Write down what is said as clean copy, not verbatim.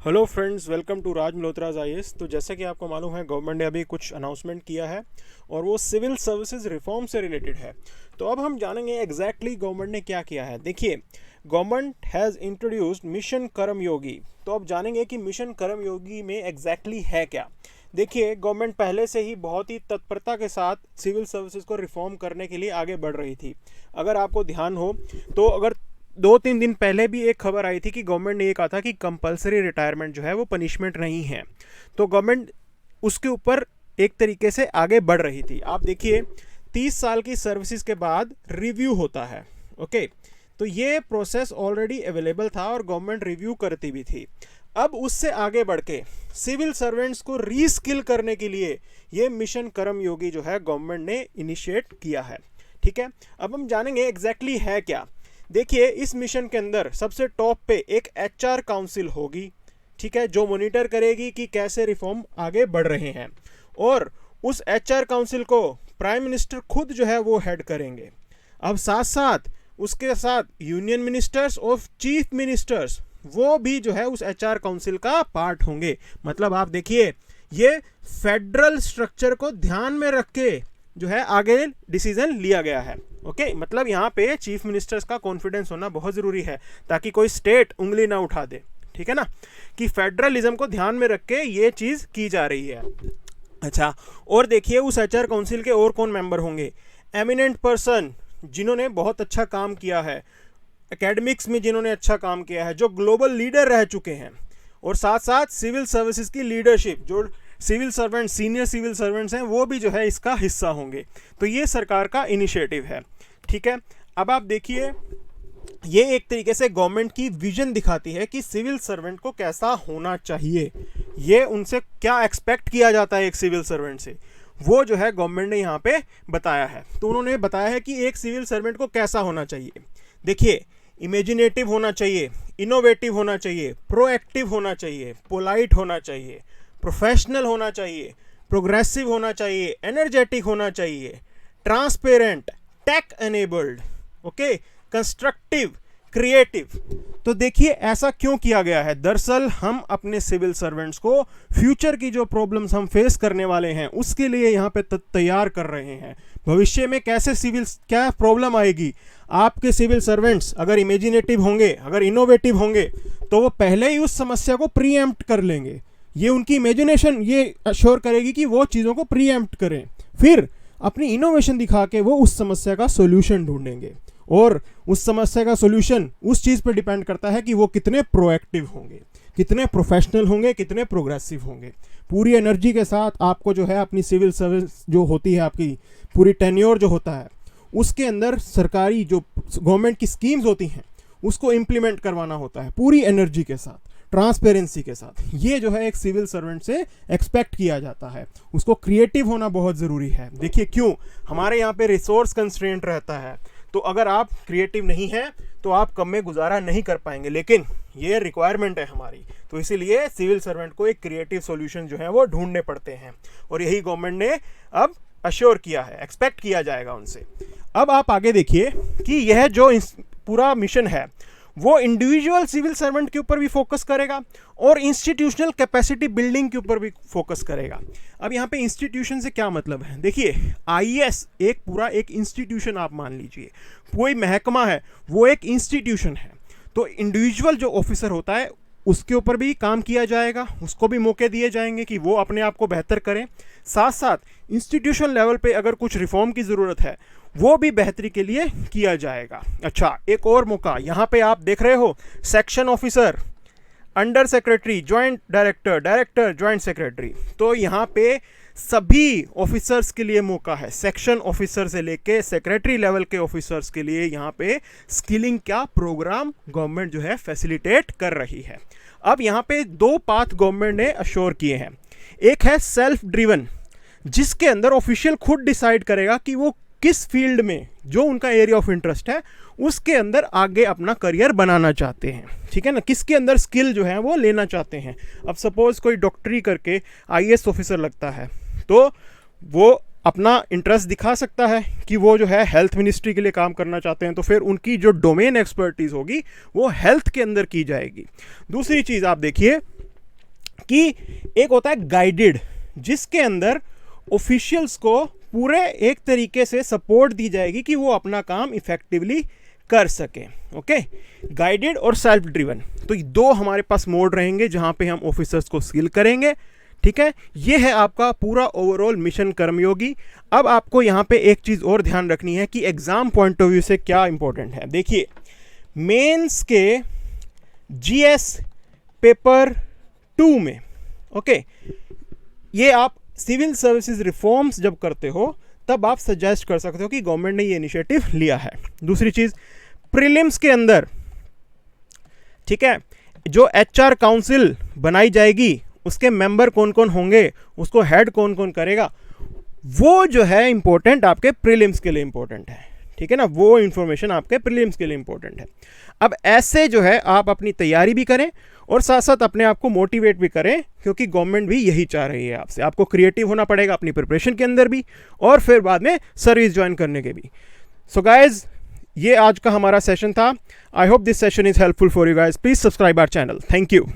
Hello friends, welcome to Raj Malhotra's IAS. तो जैसे कि आपको मालूम है, गवर्नमेंट ने अभी कुछ अनाउंसमेंट किया है और वो सिविल सर्विसेज रिफॉर्म से रिलेटेड है। तो अब हम जानेंगे एग्जैक्टली गवर्नमेंट ने क्या किया है। देखिए, गवर्नमेंट हैज़ इंट्रोड्यूस्ड मिशन कर्मयोगी। तो अब जानेंगे कि मिशन कर्मयोगी में एग्जैक्टली है क्या। देखिए, गवर्नमेंट पहले से ही बहुत ही तत्परता के साथ सिविल सर्विसेज को रिफॉर्म करने के लिए आगे बढ़ रही थी। अगर आपको ध्यान हो तो अगर 2-3 दिन पहले भी एक खबर आई थी कि गवर्नमेंट ने ये कहा था कि कंपलसरी रिटायरमेंट जो है वो पनिशमेंट नहीं है। तो गवर्नमेंट उसके ऊपर एक तरीके से आगे बढ़ रही थी। आप देखिए, 30 साल की सर्विसेज के बाद रिव्यू होता है। ओके, तो ये प्रोसेस ऑलरेडी अवेलेबल था और गवर्नमेंट रिव्यू करती भी थी। अब उससे आगे बढ़ के सिविल सर्वेंट्स को रीस्किल करने के लिए ये मिशन कर्मयोगी जो है गवर्नमेंट ने इनिशिएट किया है। ठीक है, अब हम जानेंगे एग्जैक्टली है क्या। देखिए, इस मिशन के अंदर सबसे टॉप पे एक एचआर काउंसिल होगी, ठीक है, जो मॉनिटर करेगी कि कैसे रिफॉर्म आगे बढ़ रहे हैं। और उस एचआर काउंसिल को प्राइम मिनिस्टर खुद जो है वो हेड करेंगे। अब साथ साथ उसके साथ यूनियन मिनिस्टर्स और चीफ मिनिस्टर्स वो भी जो है उस एचआर काउंसिल का पार्ट होंगे। मतलब आप देखिए, ये फेडरल स्ट्रक्चर को ध्यान में रख के जो है आगे डिसीजन लिया गया है। ओके, मतलब यहाँ पे चीफ मिनिस्टर्स का कॉन्फिडेंस होना बहुत ज़रूरी है ताकि कोई स्टेट उंगली ना उठा दे। ठीक है ना, कि फेडरलिज्म को ध्यान में रख के ये चीज़ की जा रही है। अच्छा, और देखिए उस एचआर काउंसिल के और कौन मेंबर होंगे। एमिनेंट पर्सन जिन्होंने बहुत अच्छा काम किया है, एकेडमिक्स में जिन्होंने अच्छा काम किया है, जो ग्लोबल लीडर रह चुके हैं, और साथ साथ सिविल सर्विसेज की लीडरशिप, जो civil servant senior civil servants हैं, वो भी जो है इसका हिस्सा होंगे। तो ये सरकार का इनिशिएटिव है। ठीक है, अब आप देखिए, ये एक तरीके से गवर्नमेंट की विजन दिखाती है कि सिविल सर्वेंट को कैसा होना चाहिए, ये उनसे क्या एक्सपेक्ट किया जाता है एक सिविल सर्वेंट से, वो जो है गवर्नमेंट ने यहाँ पे बताया है। तो उन्होंने बताया है कि एक सिविल सर्वेंट को कैसा होना चाहिए। देखिए, इमेजिनेटिव होना चाहिए, इनोवेटिव होना चाहिए, प्रोएक्टिव होना चाहिए, पोलाइट होना चाहिए, प्रोफेशनल होना चाहिए, प्रोग्रेसिव होना चाहिए, एनर्जेटिक होना चाहिए, transparent, tech enabled, okay, constructive, creative. तो देखिए, ऐसा क्यों किया गया है। दरअसल हम अपने सिविल सर्वेंट्स को फ्यूचर की जो प्रॉब्लम्स हम फेस करने वाले हैं उसके लिए यहाँ पे तैयार कर रहे हैं। भविष्य में कैसे क्या प्रॉब्लम आएगी, आपके सिविल सर्वेंट्स अगर इमेजिनेटिव होंगे, अगर इनोवेटिव होंगे, तो वो पहले ही उस समस्या को प्रीएम्प्ट कर लेंगे। ये उनकी इमेजिनेशन ये अश्योर करेगी कि वो चीज़ों को प्रीएम्प्ट करें, फिर अपनी इनोवेशन दिखा के वो उस समस्या का सोल्यूशन ढूंढेंगे। और उस समस्या का सोल्यूशन उस चीज़ पर डिपेंड करता है कि वो कितने प्रोएक्टिव होंगे, कितने प्रोफेशनल होंगे, कितने प्रोग्रेसिव होंगे। पूरी एनर्जी के साथ आपको जो है अपनी सिविल सर्विस जो होती है, आपकी पूरी टेन्योर जो होता है, उसके अंदर सरकारी जो गवर्नमेंट की स्कीम्स होती हैं उसको इम्प्लीमेंट करवाना होता है पूरी एनर्जी के साथ, ट्रांसपेरेंसी के साथ। ये जो है एक सिविल सर्वेंट से एक्सपेक्ट किया जाता है। उसको क्रिएटिव होना बहुत ज़रूरी है। देखिए, क्यों, हमारे यहाँ पे रिसोर्स कंस्ट्रेंट रहता है, तो अगर आप क्रिएटिव नहीं हैं तो आप कम में गुजारा नहीं कर पाएंगे, लेकिन ये रिक्वायरमेंट है हमारी। तो इसीलिए सिविल सर्वेंट को एक क्रिएटिव सॉल्यूशन जो है वो ढूंढने पड़ते हैं, और यही गवर्नमेंट ने अब अश्योर किया है, एक्सपेक्ट किया जाएगा उनसे। अब आप आगे देखिए कि यह जो पूरा मिशन है वो इंडिविजुअल सिविल सर्वेंट के ऊपर भी फोकस करेगा और इंस्टीट्यूशनल कैपेसिटी बिल्डिंग के ऊपर भी फोकस करेगा। अब यहाँ पे इंस्टीट्यूशन से क्या मतलब है। देखिए, आईएएस एक पूरा एक इंस्टीट्यूशन आप मान लीजिए, कोई महकमा है वो एक इंस्टीट्यूशन है। तो इंडिविजुअल जो ऑफिसर होता है उसके ऊपर भी काम किया जाएगा, उसको भी मौके दिए जाएंगे कि वो अपने आप को बेहतर करें। साथ साथ इंस्टीट्यूशन लेवल पे अगर कुछ रिफॉर्म की ज़रूरत है वो भी बेहतरी के लिए किया जाएगा। अच्छा, एक और मौका यहाँ पे आप देख रहे हो, section officer, under secretary, joint director, director, joint secretary. तो यहाँ पे सभी ऑफिसर्स के लिए मौका है, सेक्शन ऑफिसर से लेके सेक्रेटरी लेवल के ऑफिसर्स के लिए यहाँ पे स्किलिंग का प्रोग्राम गवर्नमेंट जो है फैसिलिटेट कर रही है। अब यहाँ पे 2 पाथ गवर्नमेंट ने अश्योर किए हैं। एक है सेल्फ ड्रिवन, जिसके अंदर ऑफिशियल खुद डिसाइड करेगा कि वो किस फील्ड में, जो उनका एरिया ऑफ इंटरेस्ट है, उसके अंदर आगे अपना करियर बनाना चाहते हैं। ठीक है ना, किसके अंदर स्किल जो है वो लेना चाहते हैं। अब सपोज कोई डॉक्टरी करके आईएएस ऑफिसर लगता है तो वो अपना इंटरेस्ट दिखा सकता है कि वो जो है हेल्थ मिनिस्ट्री के लिए काम करना चाहते हैं, तो फिर उनकी जो डोमेन एक्सपर्टीज होगी वो हेल्थ के अंदर की जाएगी। दूसरी चीज़ आप देखिए कि एक होता है गाइडेड, जिसके अंदर ऑफिशियल्स को पूरे एक तरीके से सपोर्ट दी जाएगी कि वो अपना काम इफेक्टिवली कर सके। ओके, गाइडेड और सेल्फ ड्रिवन, तो ये दो हमारे पास मोड रहेंगे जहां पे हम ऑफिसर्स को स्किल करेंगे। ठीक है, ये है आपका पूरा ओवरऑल मिशन कर्मयोगी। अब आपको यहाँ पे एक चीज़ और ध्यान रखनी है कि एग्जाम पॉइंट ऑफ व्यू से क्या इंपॉर्टेंट है। देखिए, मेंस के जीएस पेपर 2 में, ओके, ये आप सिविल सर्विसेज रिफॉर्म्स जब करते हो तब आप सजेस्ट कर सकते हो कि गवर्नमेंट ने ये इनिशिएटिव लिया है। दूसरी चीज़, प्रीलिम्स के अंदर, ठीक है, जो एचआर काउंसिल बनाई जाएगी उसके मेंबर कौन कौन होंगे, उसको हेड कौन कौन करेगा, वो जो है इंपॉर्टेंट आपके प्रीलिम्स के लिए इंपॉर्टेंट है। ठीक है ना, वो इंफॉर्मेशन आपके प्रीलिम्स के लिए इंपॉर्टेंट है। अब ऐसे जो है आप अपनी तैयारी भी करें और साथ साथ अपने आप को मोटिवेट भी करें, क्योंकि गवर्नमेंट भी यही चाह रही है आपसे। आपको क्रिएटिव होना पड़ेगा अपनी प्रिपरेशन के अंदर भी और फिर बाद में सर्विस ज्वाइन करने के भी। सो गाइज, ये आज का हमारा सेशन था। I hope this session is helpful for you guys. Please subscribe our channel. Thank you.